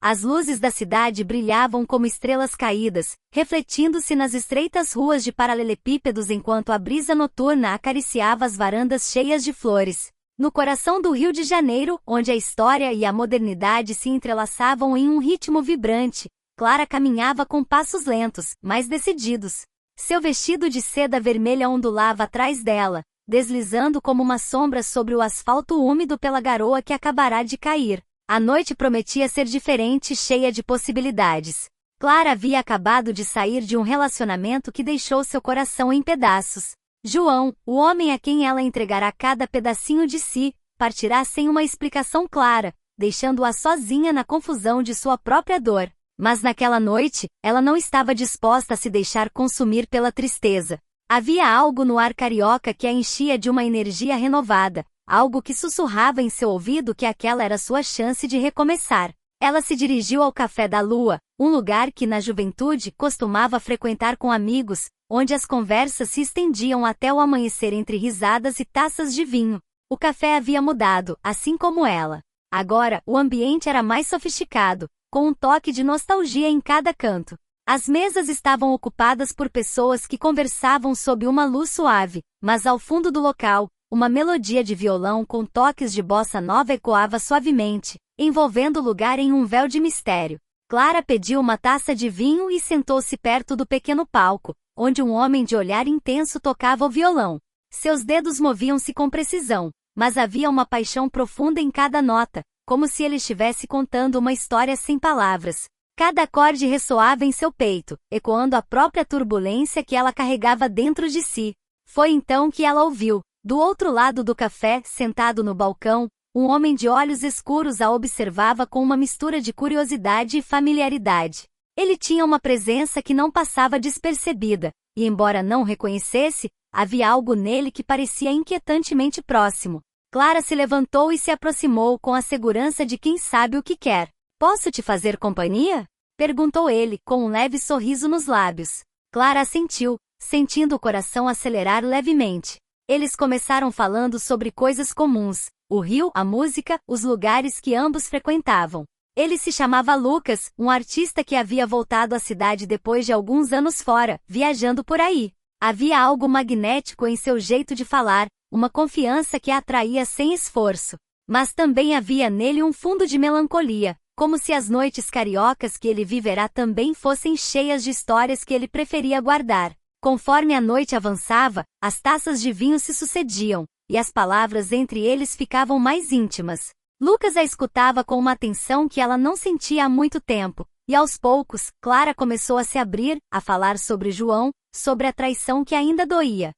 As luzes da cidade brilhavam como estrelas caídas, refletindo-se nas estreitas ruas de paralelepípedos enquanto a brisa noturna acariciava as varandas cheias de flores. No coração do Rio de Janeiro, onde a história e a modernidade se entrelaçavam em um ritmo vibrante, Clara caminhava com passos lentos, mas decididos. Seu vestido de seda vermelha ondulava atrás dela, deslizando como uma sombra sobre o asfalto úmido pela garoa que acabará de cair. A noite prometia ser diferente e cheia de possibilidades. Clara havia acabado de sair de um relacionamento que deixou seu coração em pedaços. João, o homem a quem ela entregará cada pedacinho de si, partirá sem uma explicação clara, deixando-a sozinha na confusão de sua própria dor. Mas naquela noite, ela não estava disposta a se deixar consumir pela tristeza. Havia algo no ar carioca que a enchia de uma energia renovada, algo que sussurrava em seu ouvido que aquela era sua chance de recomeçar. Ela se dirigiu ao Café da Lua, um lugar que na juventude costumava frequentar com amigos, onde as conversas se estendiam até o amanhecer entre risadas e taças de vinho. O café havia mudado, assim como ela. Agora, o ambiente era mais sofisticado, com um toque de nostalgia em cada canto. As mesas estavam ocupadas por pessoas que conversavam sob uma luz suave, mas ao fundo do local, uma melodia de violão com toques de bossa nova ecoava suavemente, envolvendo o lugar em um véu de mistério. Clara pediu uma taça de vinho e sentou-se perto do pequeno palco, onde um homem de olhar intenso tocava o violão. Seus dedos moviam-se com precisão, mas havia uma paixão profunda em cada nota, como se ele estivesse contando uma história sem palavras. Cada acorde ressoava em seu peito, ecoando a própria turbulência que ela carregava dentro de si. Foi então que ela ouviu, do outro lado do café, sentado no balcão, um homem de olhos escuros a observava com uma mistura de curiosidade e familiaridade. Ele tinha uma presença que não passava despercebida, e embora não reconhecesse, havia algo nele que parecia inquietantemente próximo. Clara se levantou e se aproximou com a segurança de quem sabe o que quer. "Posso te fazer companhia?" perguntou ele, com um leve sorriso nos lábios. Clara assentiu, sentindo o coração acelerar levemente. Eles começaram falando sobre coisas comuns, o rio, a música, os lugares que ambos frequentavam. Ele se chamava Lucas, um artista que havia voltado à cidade depois de alguns anos fora, viajando por aí. Havia algo magnético em seu jeito de falar, uma confiança que a atraía sem esforço. Mas também havia nele um fundo de melancolia, como se as noites cariocas que ele viverá também fossem cheias de histórias que ele preferia guardar. Conforme a noite avançava, as taças de vinho se sucediam, e as palavras entre eles ficavam mais íntimas. Lucas a escutava com uma atenção que ela não sentia há muito tempo, e aos poucos, Clara começou a se abrir, a falar sobre João, sobre a traição que ainda doía.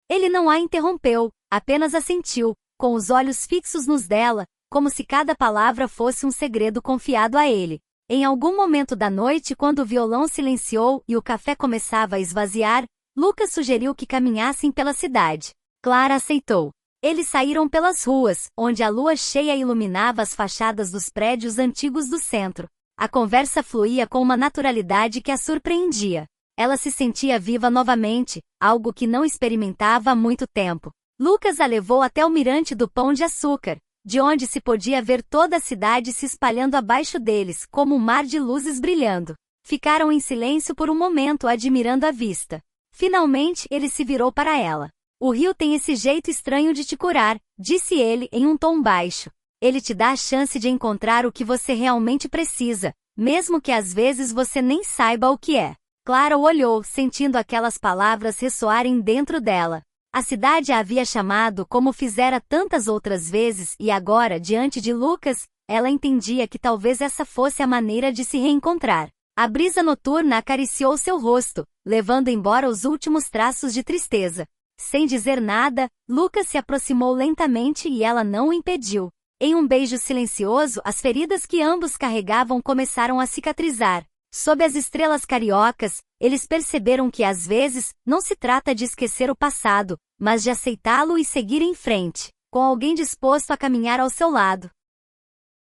Ele não a interrompeu, apenas assentiu, com os olhos fixos nos dela, como se cada palavra fosse um segredo confiado a ele. Em algum momento da noite, quando o violão silenciou e o café começava a esvaziar, Lucas sugeriu que caminhassem pela cidade. Clara aceitou. Eles saíram pelas ruas, onde a lua cheia iluminava as fachadas dos prédios antigos do centro. A conversa fluía com uma naturalidade que a surpreendia. Ela se sentia viva novamente, algo que não experimentava há muito tempo. Lucas a levou até o mirante do Pão de Açúcar, de onde se podia ver toda a cidade se espalhando abaixo deles, como um mar de luzes brilhando. Ficaram em silêncio por um momento admirando a vista. Finalmente, ele se virou para ela. "O rio tem esse jeito estranho de te curar", disse ele em um tom baixo. "Ele te dá a chance de encontrar o que você realmente precisa, mesmo que às vezes você nem saiba o que é." Clara o olhou, sentindo aquelas palavras ressoarem dentro dela. A cidade a havia chamado como fizera tantas outras vezes e agora, diante de Lucas, ela entendia que talvez essa fosse a maneira de se reencontrar. A brisa noturna acariciou seu rosto, levando embora os últimos traços de tristeza. Sem dizer nada, Lucas se aproximou lentamente e ela não o impediu. Em um beijo silencioso, as feridas que ambos carregavam começaram a cicatrizar. Sob as estrelas cariocas, eles perceberam que às vezes, não se trata de esquecer o passado, mas de aceitá-lo e seguir em frente, com alguém disposto a caminhar ao seu lado.